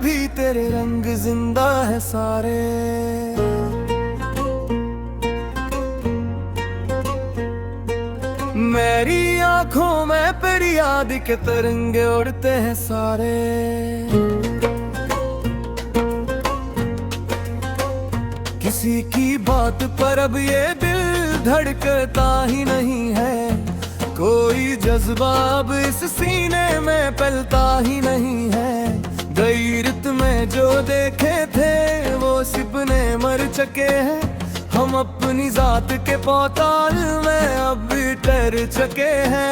भी तेरे रंग जिंदा है सारे। मेरी आंखों में तेरी याद के तरंगे उड़ते हैं सारे। किसी की बात पर अब ये दिल धड़कता ही नहीं है, कोई जज्बा अब इस सीने में पलता ही नहीं है। गैरत में जो देखे थे वो सपने मर चुके हैं, हम अपनी जात के पौताल में अब भी ठहर चुके हैं।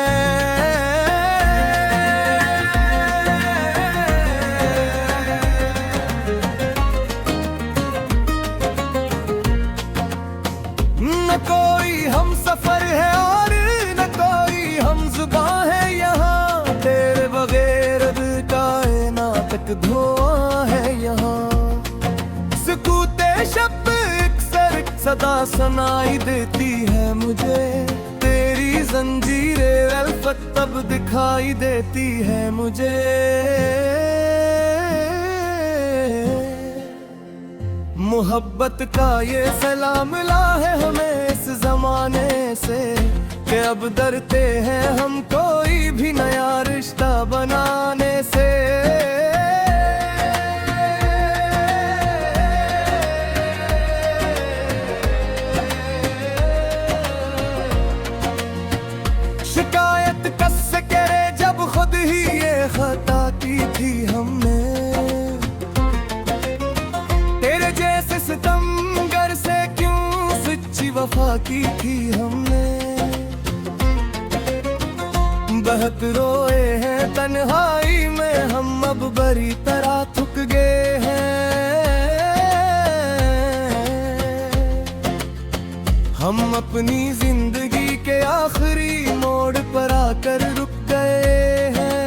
न कोई हम सफर है और न कोई हम जुबान है, यहाँ तेरे बगैर दिल कायनात तक धुआं है। यहाँ सुकूते शब्द सदा सुनाई देती है मुझे, तेरी जंजीरें अल्फत तब दिखाई देती है मुझे। मोहब्बत का ये सलाम मिला है हमें इस जमाने से, कि अब डरते हैं हम कोई भी नया रिश्ता बनाने से। शिकायत कससे करे जब खुद ही ये खता की थी हमने, तेरे जैसे सितमगर से क्यों सच्ची वफा की थी हमने। बहुत रोए हैं तन्हाई में हम, अब बड़ी तरह थक गए हैं। हम अपनी जिंदगी के आखिरी मोड़ पर आकर रुक गए हैं।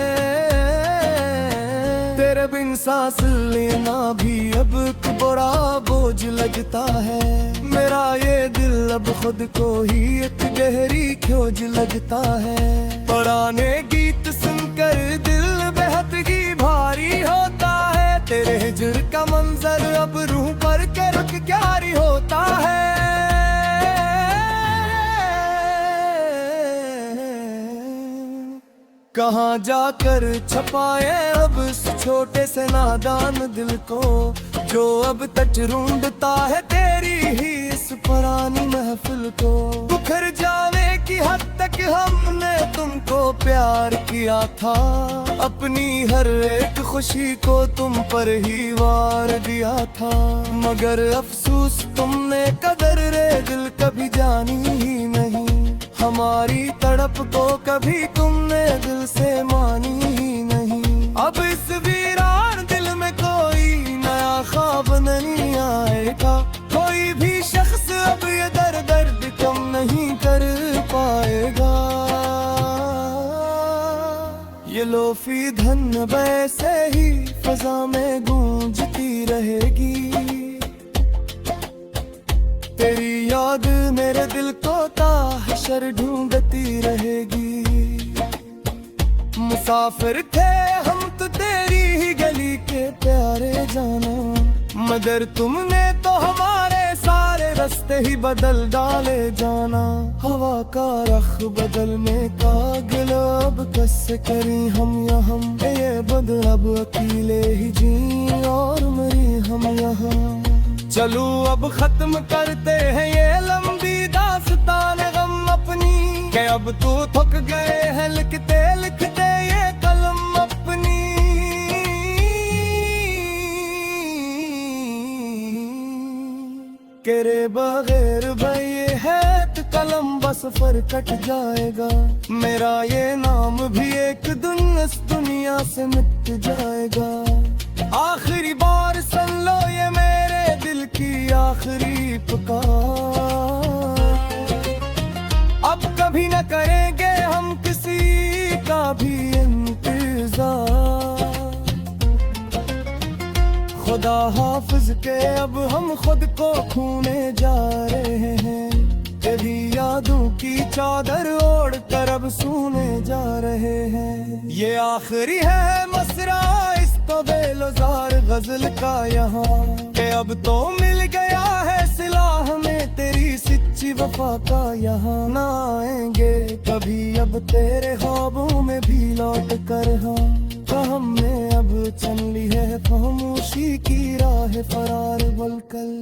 तेरे बिन सांस लेना भी अब एक बड़ा बोझ लगता है। मेरा ये दिल अब खुद को ही एक गहरी खोज लगता है। पुराने गीत सुनकर दिल बेहद ही भारी होता है, तेरे हिजर का मंजर अब रूह पर के रुक क्यारी होता है। कहाँ जाकर छपाए अब इस छोटे से नादान दिल को, जो अब तक ढूंढता है तेरी ही इस पुरानी महफिल को। बुखर जाने की हद तक हमने तुमको प्यार किया था, अपनी हर एक खुशी को तुम पर ही वार दिया था। मगर अफसोस तुमने कदर रे दिल कभी जानी ही नहीं, हमारी तड़प को कभी तुमने दिल से मानी ही नहीं। अब इस वीरान दिल में कोई नया ख्वाब नहीं आएगा, कोई भी शख्स अब ये दर्द कम नहीं कर पाएगा। ये लोफी धन वैसे ही फजा में गूंजती रहेगी, तेरी याद मेरे दिल को ताहशर ढूंढती रहेगी। मुसाफिर थे हम तो तेरी ही गली के प्यारे जाना, मगर तुमने तो हमारे सारे रास्ते ही बदल डाले जाना। हवा का रख बदलने का गिलब कैसे करी हम यहाँ, ये बदल अब अकेले ही जी और मरी हम यहाँ। चलो अब खत्म करते हैं ये लंबी दास्तान गम अपनी, के अब तो थक गए हैं लिखते लिखते ये कलम अपनी। तेरे बगैर भाई है तो कलम बस फर कट जाएगा, मेरा ये नाम भी एक दिन इस दुनिया से मिट जाएगा। आखिरी बार सुन लो ये मेरे दिल की आखिरी पुकार, अब कभी न करेंगे हम किसी का भी इंतजार। खुदा हाफिज के अब हम खुद को खोने जा रहे हैं, तेरी यादों की चादर ओढ़ कर अब सोने जा रहे हैं। ये आखिरी है मसरा इस तो बेलुजार गजल का यहाँ के अब तो मिल गया है सिला हमें तेरी सच्ची वफा का यहाँ ना आएंगे कभी अब तेरे ख्वाबों में भी लौट कर हाँ हमने अब चुन ली है खामोशी की राह फरार बलकल।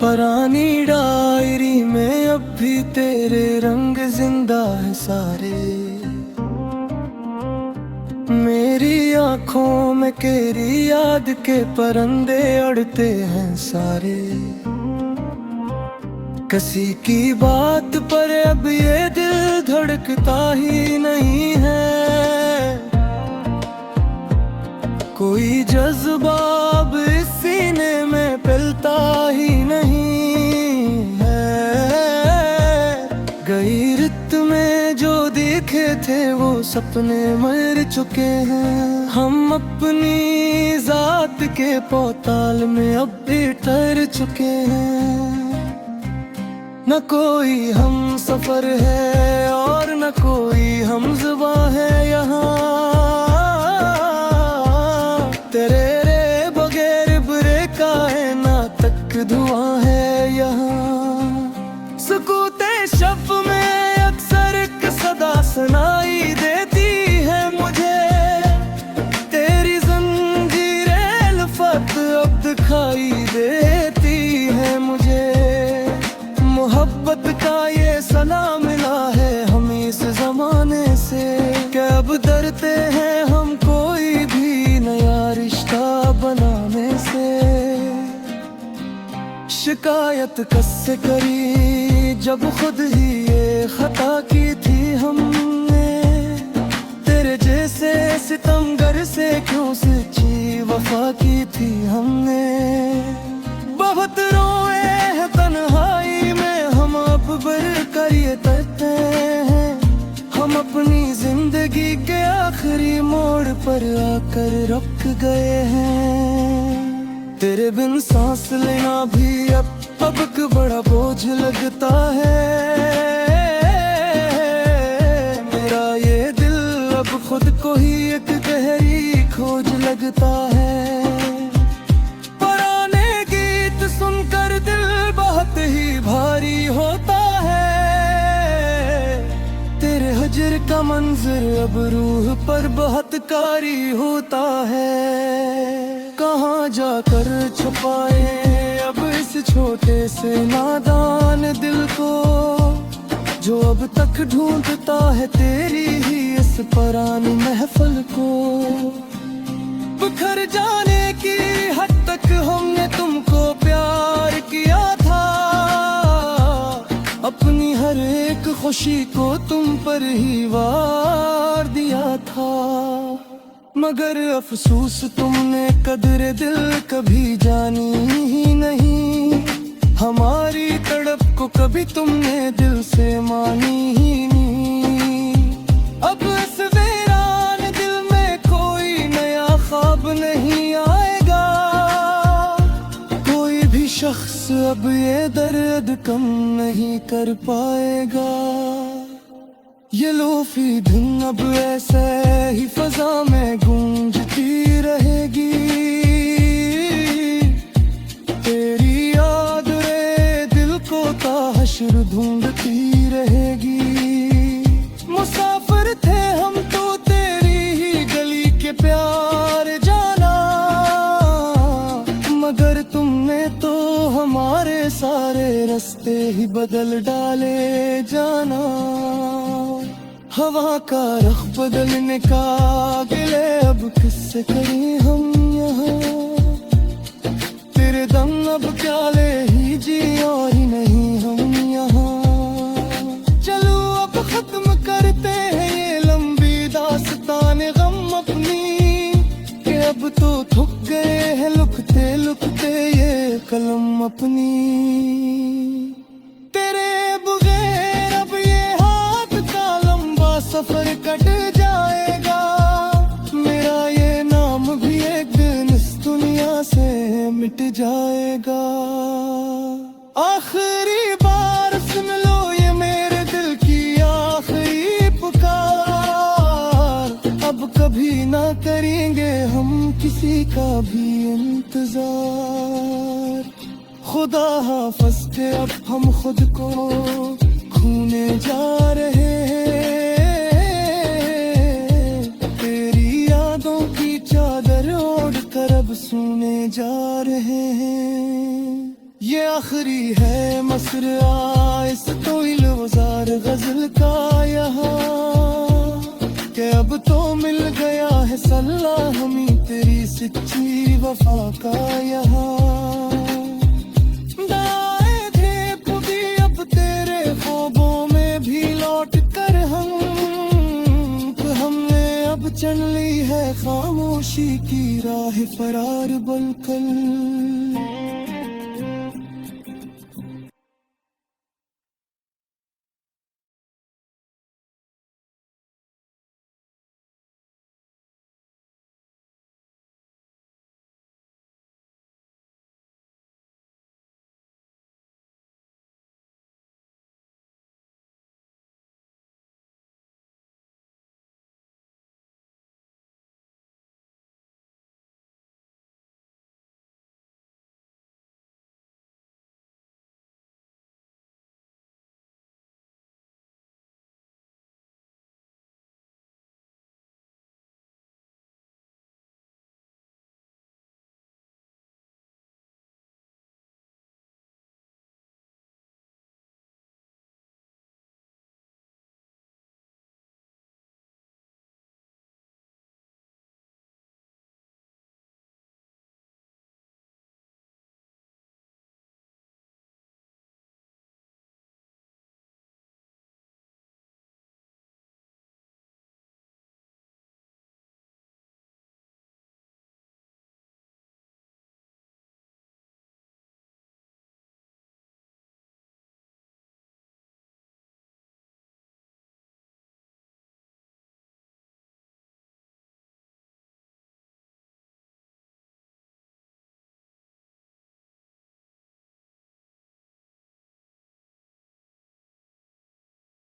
पुरानी डायरी में अब भी तेरे रंग जिंदा है सारे, मेरी आंखों में तेरी याद के परिंदे उड़ते हैं सारे। किसी की बात पर अब ये दिल धड़कता ही नहीं है, कोई जज्बा अब इस सीने में पिलता ही नहीं है। गई रित में जो देखे थे वो सपने मर चुके हैं, हम अपनी जात के पोताल में अब भी ठहर चुके हैं। न कोई हम सफर है और न कोई हम ज़ुबां है यहाँ, तेरे रे बगैर बुरे कायना तक धुआं है यहाँ। सुकूते शब में अक्सर एक सदा सुनाई देती है मुझे, तेरी जंजीरें लफ़त अब दिखाई देती है मुझे। मोहब्बत का ये सलाम मिला है हमें इस जमाने से, कि अब डरते हैं हम कोई भी नया रिश्ता बनाने से। शिकायत किससे करी जब खुद ही ये खता की थी हमने, तेरे जैसे सितमगर से क्यों सच्ची वफा की थी हमने। बहुत रोए हैं तन्हाई में हम अब बढ़कर ये तकते हैं, हम अपनी जिंदगी के आखिरी मोड़ पर आकर रुक गए हैं। तेरे बिन सांस लेना भी अब एक बड़ा बोझ लगता है, मेरा ये दिल अब खुद को ही एक गहरी खोज लगता है। पुराने गीत सुनकर दिल बहुत ही भारी होता है, तेरे हजर का मंजर अब रूह पर बहुत कारी होता है। कहाँ जाकर छुपाए अब इस छोटे से नादान दिल को, जो अब तक ढूंढता है तेरी ही इस पुरानी महफिल को। बिखर जाने की हद तक हमने तुमको प्यार किया था, अपनी हर एक खुशी को तुम पर ही वार दिया था। मगर अफसोस तुमने कदर दिल कभी जानी ही नहीं, हमारी तड़प को कभी तुमने दिल से मानी ही नहीं। अब इस वीरान दिल में कोई नया ख्वाब नहीं आएगा, कोई भी शख्स अब ये दर्द कम नहीं कर पाएगा। ये लोफी धुन अब ऐसे ही फजा में गूंजती रहेगी, तेरी याद रे दिल को ताहशर ढूंढती रहेगी। मुसाफिर थे हम तो तेरी ही गली के प्यार जाना, मगर तुमने तो हमारे सारे रास्ते ही बदल डाले जाना। हवा का रुख बदलने का गिले अब किससे करें हम यहाँ, तेरे दम अब क्या ले ही जी और ही नहीं हम यहाँ। चलो अब खत्म करते हैं ये लंबी दास्तान गम अपनी, कि अब तो थक गए हैं लुकते लुकते ये कलम अपनी। तेरे बगैर अब ये हाथ का लंबा सफर कट जाएगा। मेरा ये नाम भी एक दिन इस दुनिया से मिट जाएगा। आखिरी बार सुन लो ये मेरे दिल की आखिरी पुकार। अब कभी ना करेंगे हम किसी का भी इंतजार। खुदा हाफ़िज़ के अब हम खुद को खोने जा रहे हैं। तेरी यादों की चादर ओढ़ कर अब सोने जा रहे हैं। ये आखिरी है मसरा इस तोइल वज़ार गजल का यहाँ, कि अब तो मिल गया है सल्ला हमें तेरी सच्ची वफा का यहाँ। दाए थे भी अब तेरे ख्वाबों में भी लौट कर हमने अब चढ़ ली है खामोशी की राह फरार बनकर।